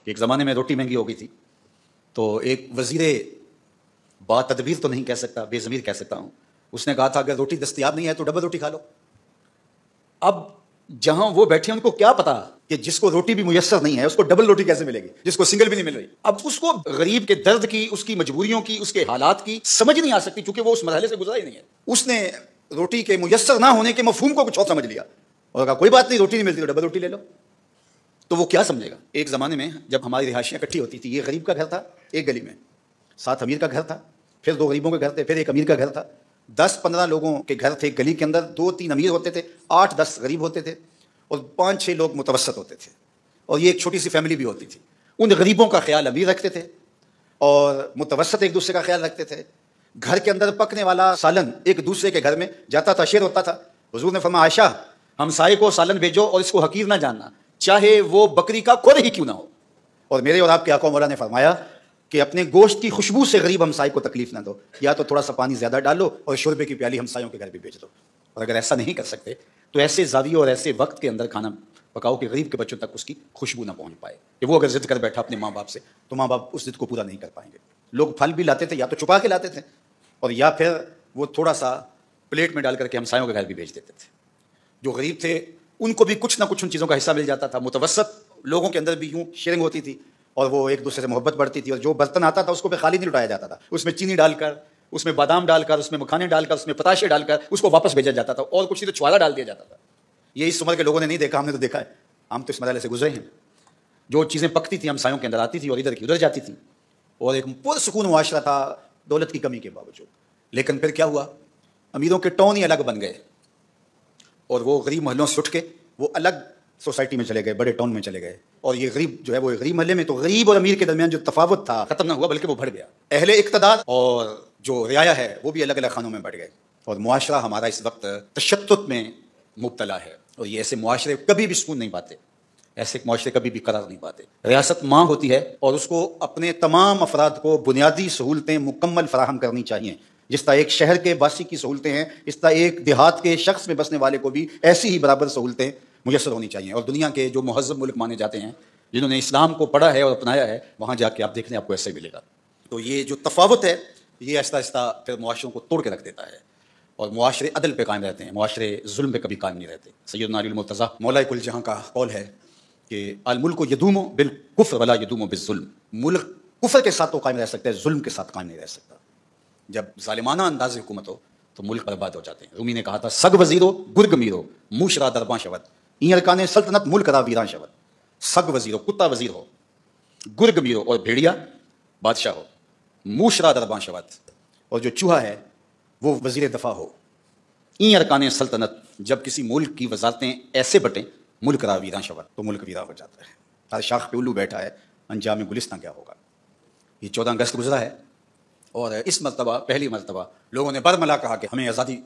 ایک ज़माने में रोटी महंगी हो गई थी, तो एक वज़ीरे बातदबीर तो नहीं कह सकता, बेज़मीर कह सकता हूँ, उसने कहा था अगर रोटी दस्तयाब नहीं है तो डबल रोटी खा लो। अब जहां वो बैठे उनको क्या पता कि जिसको रोटी भी मुयस्सर नहीं है उसको डबल रोटी कैसे मिलेगी, जिसको सिंगल भी नहीं मिल रही। अब उसको गरीब के दर्द की, उसकी मजबूरियों की, उसके हालात की समझ नहीं आ सकती, क्योंकि वो उस मरहले से गुजरा ही नहीं है। उसने रोटी के मुयस्सर ना होने के मफहूम को कुछ और समझ लिया और कहा कोई बात नहीं, रोटी नहीं मिलती तो डबल रोटी ले लो। तो वो क्या समझेगा? एक ज़माने में जब हमारी रिहायशियाँ इकट्ठी होती थी, ये गरीब का घर था एक गली में, 7 अमीर का घर था, फिर 2 गरीबों के घर थे, फिर एक अमीर का घर था, 10-15 लोगों के घर थे गली के अंदर, 2-3 अमीर होते थे, 8-10 गरीब होते थे और 5-6 लोग मुतवसत होते थे, और ये एक छोटी सी फैमिली भी होती थी। उन गरीबों का ख्याल अमीर रखते थे और मुतवसत एक दूसरे का ख्याल रखते थे। घर के अंदर पकने वाला सालन एक दूसरे के घर में जाता था, शेयर होता था। हुजूर ने फरमाया आयशा हमसाये को सालन भेजो और इसको हकीर ना जानना, चाहे वो बकरी का खुर ही क्यों ना हो। और मेरे और आपके आका मौला ने फरमाया कि अपने गोश्त की खुशबू से गरीब हमसाये को तकलीफ ना दो, या तो थोड़ा सा पानी ज़्यादा डालो और शोरबे की प्याली हमसायों के घर भी भेज दो। और अगर ऐसा नहीं कर सकते तो ऐसे जाविये और ऐसे वक्त के अंदर खाना पकाओ कि गरीब के बच्चों तक उसकी खुशबू ना पहुंच पाए, कि वो अगर जिद कर बैठा अपने माँ बाप से तो माँ बाप उस जिद को पूरा नहीं कर पाएंगे। लोग फल भी लाते थे, या तो छुपा के लाते थे और या फिर वो थोड़ा सा प्लेट में डाल करके हमसायों के घर भी भेज देते थे। जो गरीब थे उनको भी कुछ ना कुछ उन चीज़ों का हिस्सा मिल जाता था। मुतवसत लोगों के अंदर भी यूँ शेयरिंग होती थी और वो एक दूसरे से मोहब्बत बढ़ती थी, और जो बर्तन आता था उसको भी खाली नहीं लुटाया जाता था, उसमें चीनी डालकर, उसमें बादाम डालकर, उसमें मखाने डालकर, उसमें पताशे डालकर उसको वापस भेजा जाता था, और कुछ नहीं तो छुआरा डाल दिया जाता था। ये इस उम्र के लोगों ने नहीं देखा, हमने तो देखा है, हम तो इस मरहले से गुजरे हैं। जो चीज़ें पकती थी हमसायों के अंदर आती थी और इधर की उधर जाती थी, और एक पुरसुकून मुआशरा था दौलत की कमी के बावजूद। लेकिन फिर क्या हुआ, अमीरों के टोन ही अलग बन गए और वो गरीब महलों से उठ के वो अलग सोसाइटी में चले गए, बड़े टाउन में चले गए। और ये गरीब जो है वो गरीब महल्ले में, तो गरीब और अमीर के दरमियान जो तफावत था खत्म ना हुआ बल्कि वो बढ़ गया। अहले इक़्तिदार और जो रियाया है वो भी अलग अलग खानों में बढ़ गए, और मुआशरा हमारा इस वक्त तशद्दुद में मुब्तला है। और ये ऐसे मुआशरे कभी भी सुकून नहीं पाते, ऐसे मुआशरे कभी भी करार नहीं पाते। रियासत माँ होती है और उसको अपने तमाम अफराद को बुनियादी सहूलतें मुकम्मल फराहम करनी चाहिए। जिस तरह एक शहर के बासी की सहूलतें हैं, इस तरह एक देहात के शख्स में बसने वाले को भी ऐसी ही बराबर सहूलतें मुयस्सर होनी चाहिए। और दुनिया के जो महज़्ज़ब मुल्क माने जाते हैं, जिन्होंने इस्लाम को पढ़ा है और अपनाया है, वहाँ जाके आप देखने आपको ऐसे मिलेगा। तो ये जो तफावत है ये आहिस्ता आहिस्ता फिर मुआशरों को तोड़ के रख देता है, और मुआशरे अदल पे कायम रहते हैं, मुआशरे जुल्म पे कभी कायम नहीं रहते। सैयदना अली मुर्तज़ा मौला कुल जहाँ का कौल है कि अल मुल्क यदूमु बिल कुफ्र वला यदूमु बिज़्ज़ुल्म, मुल्क कुफ्र के साथ तो कायम रह सकता है, जुल्म के साथ कायम नहीं रह सकता। जब ज़ालिमाना अंदाज़ हुकूमत हो तो मुल्क बर्बाद हो जाते हैं। रूमी ने कहा था सग वज़ीरो गुर्ग मीरो मूशरा दरबां शवत, इन अरकान सल्तनत मुल्क रा वीरान शवत। सग वज़ीरो कुत्ता वज़ीर हो, गुर्ग मीरो और भेड़िया बादशाह हो, मूशरा दरबां शवत और जो चूहा है वो वज़ीर दफ़ा हो। इन अरकान सल्तनत, जब किसी मुल्क की वजारतें ऐसे बटें मुल्क रा वीरान शवत, तो मुल्क वीरा हो जाता है। हर शाख पे उल्लू बैठा है, अंजाम गुलिस्तां क्या होगा। ये 14 अगस्त गुजरा है और इस मरतबा पहली मरतबा लोगों ने बरमला कहा कि हमें आज़ादी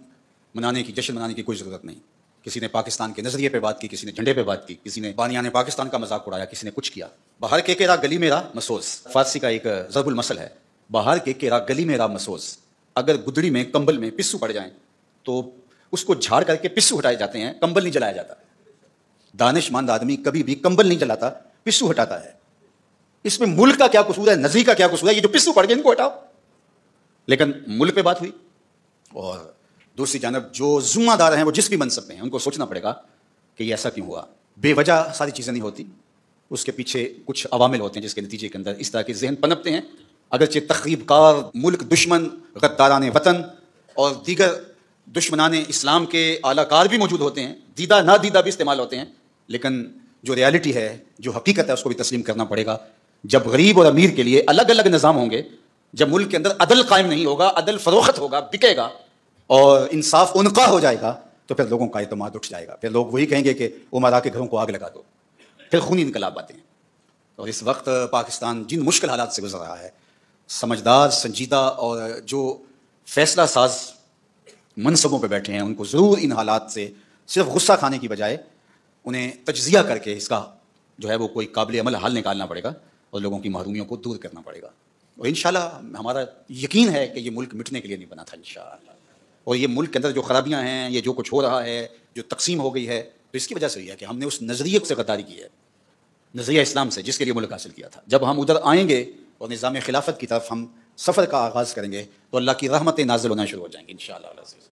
मनाने की, जश्न मनाने की कोई ज़रूरत नहीं। किसी ने पाकिस्तान के नज़रिए पे बात की, किसी ने झंडे पे बात की, किसी ने बानियाने पाकिस्तान का मजाक उड़ाया, किसी ने कुछ किया। बाहर के केरा गली मेरा मसोस, फारसी का एक ज़रबुल मसल है, बाहर के केरा गली मेरा मसोस। अगर गुदड़ी में कंबल में पिस्सू पड़ जाएं तो उसको झाड़ करके पिस्सू हटाए जाते हैं, कंबल नहीं जलाया जाता। दानिशमंद आदमी कभी भी कंबल नहीं जलाता, पिस्सू हटाता है। इसमें मुल्क का क्या कसूर है, नजरी का क्या कसूर है? ये जो पिस्सू पड़ गए इनको हटाओ। लेकिन मुल्क पे बात हुई, और दूसरी जानब जो जुम्मेदार हैं वो जिस भी मनसब में हैं उनको सोचना पड़ेगा कि ये ऐसा क्यों हुआ। बेवजह सारी चीज़ें नहीं होती, उसके पीछे कुछ अवामिल होते हैं जिसके नतीजे के अंदर इस तरह के जहन पनपते हैं। अगरचे तखरीबकार, मुल्क दुश्मन, गद्दारान वतन और दीगर दुश्मनान इस्लाम के आलाकार भी मौजूद होते हैं, दीदा ना दीदा भी इस्तेमाल होते हैं, लेकिन जो रियलिटी है, जो हकीकत है, उसको भी तस्लीम करना पड़ेगा। जब गरीब और अमीर के लिए अलग अलग निज़ाम होंगे, जब मुल्क के अंदर अदल कायम नहीं होगा, अदल फरोख्त होगा, बिकेगा और इंसाफ उनका हो जाएगा, तो फिर लोगों का एतमाद उठ जाएगा। फिर लोग वही कहेंगे कि उमरा के घरों को आग लगा दो, फिर खूनी इनकलाब आते हैं। और इस वक्त पाकिस्तान जिन मुश्किल हालात से गुजर रहा है, समझदार, संजीदा और जो फैसला साज मनसबों पर बैठे हैं, उनको ज़रूर इन हालात से सिर्फ गुस्सा खाने की बजाय उन्हें तज्जिया करके इसका जो है वो कोई काबिल अमल हल निकालना पड़ेगा और लोगों की महरूमियों को दूर करना पड़ेगा। और इंशाल्लाह हमारा यकीन है कि ये मुल्क मिटने के लिए नहीं बना था इंशाल्लाह। और ये मुल्क के अंदर जो खराबियाँ हैं, ये जो कुछ हो रहा है, जो तकसीम हो गई है, तो इसकी वजह से ये है कि हमने उस नज़रिए से गद्दारी की है। نظریہ اسلام سے جس کے لیے ملک حاصل کیا تھا. جب ہم ادھر آئیں گے اور نظام خلافت کی طرف ہم سفر کا آغاز کریں گے تو اللہ کی رحمتیں نازل ہونا شروع ہو جائیں گی انشاءاللہ.